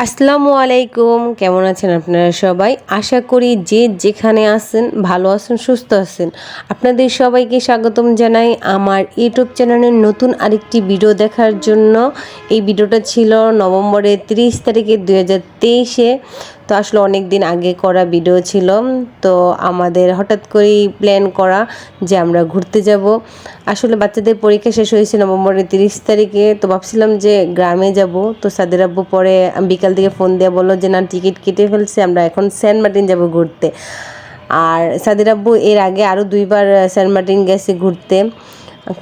আসসালামু আলাইকুম, কেমন আছেন আপনারা সবাই? আশা করি যে যেখানে আছেন ভালো আছেন, সুস্থ আছেন। আপনাদের সবাইকে স্বাগতম জানাই আমার ইউটিউব চ্যানেলের নতুন আরেকটি ভিডিও দেখার জন্য। এই ভিডিওটা ছিল নভেম্বরের 30 তারিখে 2023-এ। তো আসলে অনেক দিন আগে করা ভিডিও ছিল। তো আমাদের হঠাৎ করেই প্ল্যান করা যে আমরা ঘুরতে যাব। আসলে বাচ্চাদের পরীক্ষা শেষ হয়েছে নভেম্বরের 30 তারিখে। তো ভাবছিলাম যে গ্রামে যাব। তো সাদের আব্বু পরে বিকাল থেকে ফোন দিয়ে বললো যে না, টিকিট কেটে ফেলছে, আমরা এখন সেন্ট মার্টিন যাব ঘুরতে। আর সাদের আব্বু এর আগে আরও 2বার সেন্ট মার্টিন গেছে ঘুরতে,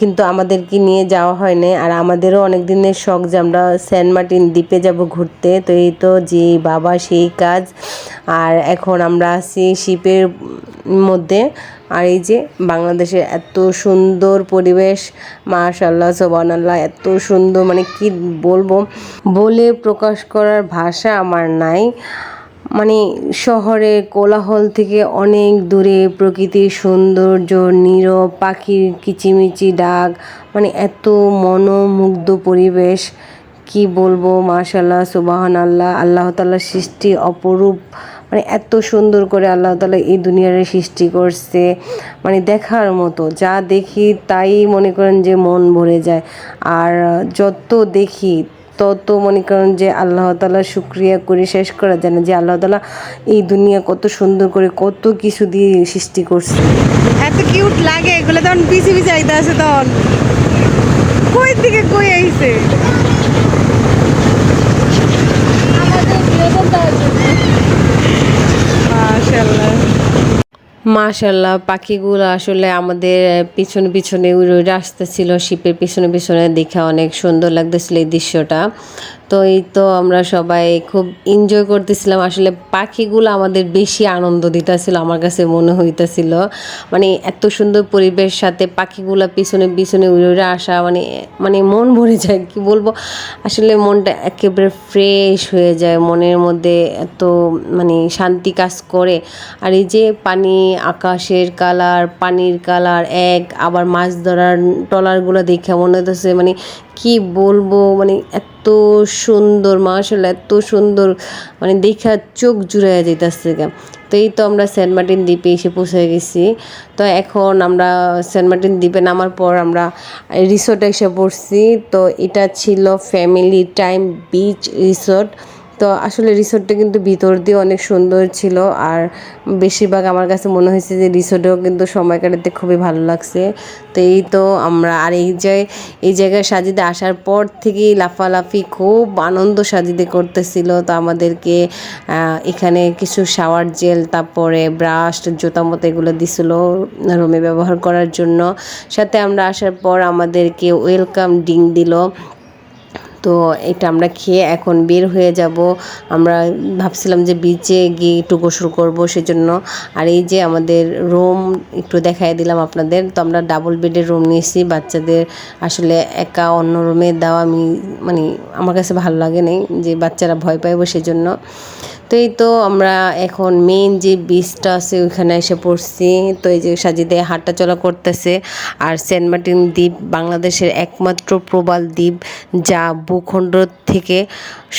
কিন্তু আমাদেরকে নিয়ে যাওয়া হয় না। আর আমাদেরও অনেক দিনের শখ যে আমরা সেন্ট মার্টিন দ্বীপে যাব ঘুরতে। তো এই তো যে বাবা সেই কাজ। আর এখন আমরা আছি শিপের মধ্যে। আর এই যে বাংলাদেশের এত সুন্দর পরিবেশ, মাশাআল্লাহ সুবহানাল্লাহ, এত সুন্দর, মানে কি বলবো, বলে প্রকাশ করার ভাষা আমার নাই। মানে শহরের কোলাহল থেকে অনেক দূরে প্রকৃতির সৌন্দর্য, নীরব পাখির কিচিমিচি ডাক, মানে এত মনোমুগ্ধ পরিবেশ, কি বলবো, মাশাআল্লাহ সুবহানাল্লাহ, আল্লাহ তাআলার সৃষ্টি অপরূপ। মানে এত সুন্দর করে আল্লাহ তাআলা এই দুনিয়ার সৃষ্টি করছে, মানে দেখার মতো। যা দেখি তাই মনে করেন যে মন ভরে যায়। আর যত দেখি তত মনে করেন যে আল্লাহ তাআলার শুকরিয়া করে শেষ করা যায় না, যে আল্লাহ তাআলা এই দুনিয়া কত সুন্দর করে কত কিছু দিয়ে সৃষ্টি করছে। এত কিউট লাগে এগুলো, তখন পিছি পিছি আইতে আছে, তখন কই থেকে কই আইছে। মাশাআল্লাহ মাশাল্লাহ, পাখিগুলো আসলে আমাদের পিছনে পিছনে উড়ে উড়ে আসতেছিল, শিপের পিছনে পিছনে দেখে অনেক সুন্দর লাগতেছিল এই দৃশ্যটা। তো এই তো আমরা সবাই খুব এনজয় করতেছিলাম। আসলে পাখিগুলো আমাদের বেশি আনন্দ দিতেছিল, আমার কাছে মনে হইতেছিল। মানে এত সুন্দর পরিবেশ, সাথে পাখিগুলো পিছনে পিছনে উড়ে উড়ে আসা, মানে মানে মন ভরে যায়, কি বলবো। আসলে মনটা একেবারে ফ্রেশ হয়ে যায়, মনের মধ্যে এত মানে শান্তি কাজ করে। আর এই যে পানি, আকাশের কালার, পানির কালার এক, আবার মাছ ধরার ট্রলারগুলো দেখে মনে হতেছে মানে কি বলবো, মানে এত সুন্দর, মাশাআল্লাহ এত সুন্দর, মানে দেখা চোখ জুড়াইয়া যেতেছে। তো এই তো আমরা সেন্ট মার্টিন দ্বীপে এসে পৌঁছে গেছি। তো এখন আমরা সেন্ট মার্টিন দ্বীপে নামার পর আমরা রিসোর্টে এসে পড়ছি। তো এটা ছিল ফ্যামিলি টাইম বিচ রিসোর্ট। তো আসলে রিসোর্টটা কিন্তু ভিতর দিয়ে অনেক সুন্দর ছিল। আর বেশিরভাগ আমার কাছে মনে হয়েছে যে রিসোর্টেও কিন্তু সময় কাটাতে খুবই ভালো লাগছে। তো এই তো আমরা, আর এই জায়গায় সাজিদে আসার পর থেকেই লাফালাফি খুব আনন্দ সাজিদে করতেছিল। তো আমাদেরকে এখানে কিছু শাওয়ার জেল, তারপরে ব্রাশ, জুতা মতো এগুলো দিছিল রুমে ব্যবহার করার জন্য। সাথে আমরা আসার পর আমাদেরকে ওয়েলকাম ড্রিঙ্ক দিল। তো এটা আমরা খেয়ে এখন বের হয়ে যাব। আমরা ভাবছিলাম যে বিচে গিয়ে একটু গোসল করবো সেজন্য। আর এই যে আমাদের রুম একটু দেখাই দিলাম আপনাদের। তো আমরা ডাবল বেডের রুম নিয়েছি। বাচ্চাদের আসলে একা অন্য রুমে দেওয়া মানে আমার কাছে ভালো লাগে নাই, যে বাচ্চারা ভয় পাইব সেজন্য। তো এই তো আমরা এখন মেইন যে বিচটা আছে ওইখানে এসে পড়ছি। তো এই যে সাজিদে হাঁটা চলা করতেছে। আর সেন্ট মার্টিন দ্বীপ বাংলাদেশের একমাত্র প্রবাল দ্বীপ, যা ভূখণ্ড থেকে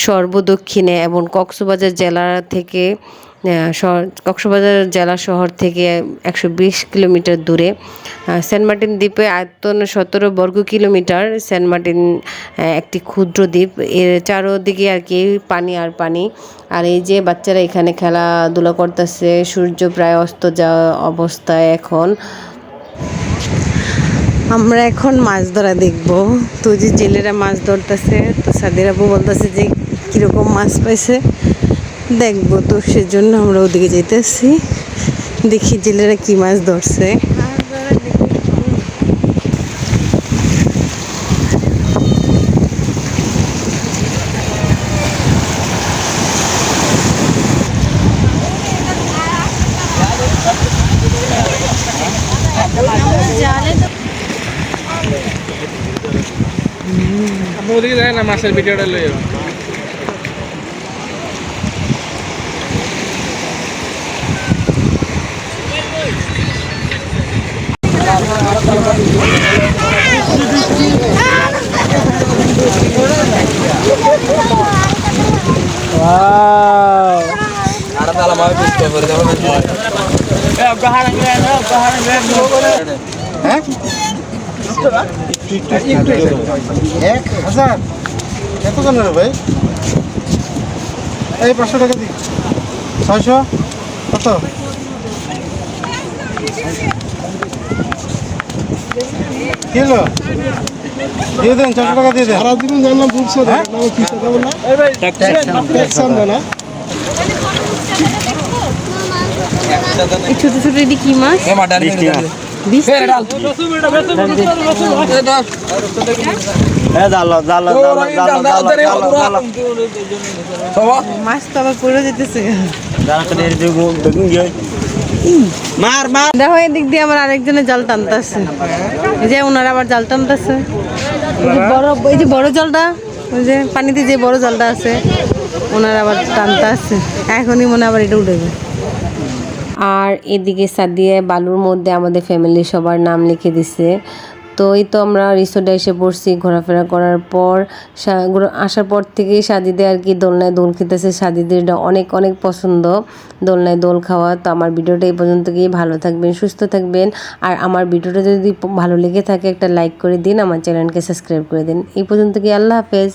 সর্বদক্ষিণে এবং কক্সবাজার জেলা শহর থেকে 120 কিলোমিটার দূরে। সেন্ট মার্টিন দ্বীপে আয়তন 17 বর্গ কিলোমিটার। সেন্ট মার্টিন একটি ক্ষুদ্র দ্বীপ, এর চারোদিকে আর কি পানি আর পানি। আর এই যে বাচ্চারা এখানে খেলাধুলা করতেছে। সূর্য প্রায় অস্ত যাওয়া অবস্থায় এখন। আমরা এখন মাছ ধরা দেখবো। তো যে জেলেরা মাছ ধরতেছে, তো সাদের আব্বু বলতেছে যে কীরকম মাছ পাইছে দেখবো। তো সেজন্য আমরা ওদিকে যেতেছি, দেখি জেলেরা কি মাছ ধরছে। আপনি ওদিকে যায় না, মাছের ভিডিওটা লই হ্যাঁ 1000 এত কেন রে ভাই এই 500 টাকা দি 600 কত কিলো দিয়ে দেন 400 টাকা দিয়ে দেন সারাদিন জানলাম বুঝছো না কি কথা বললা এই ভাই ট্যাক্স না এই ছোট ছোট এটি কি মাছ? বিশ টাকা। মাছ তো আবার পড়ে যেতেছে। দেখো এদিক দিয়ে আমার আরেকজনের জাল টানতেছে, এই যে ওনারা আবার জাল টানতেছে। এই যে বড় জালটা, ওই যে পানিতে যে বড় জালটা আছে ওনারা আবার টানতে আছে, এখনই মনে আবার এটা উঠবে। আর এদিকে সাদিয়া বালুর মধ্যে আমাদের ফ্যামিলির সবার নাম লিখে দিছে। তো এই তো আমরা রিসোর্টে এসে পড়ছি। ঘোরাফেরা করার পর আসার পর থেকেই সাদিদে আর কি দোলনায় দোল খেতেছে। সাদিদের এটা অনেক অনেক পছন্দ দোলনায় দোল খাওয়া। তো আমার ভিডিওটা এই পর্যন্ত গিয়ে ভালো থাকবেন, সুস্থ থাকবেন। আর আমার ভিডিওটা যদি ভালো লেগে থাকে একটা লাইক করে দিন, আমার চ্যানেলকে সাবস্ক্রাইব করে দিন। এই পর্যন্ত গিয়ে আল্লাহ হাফেজ।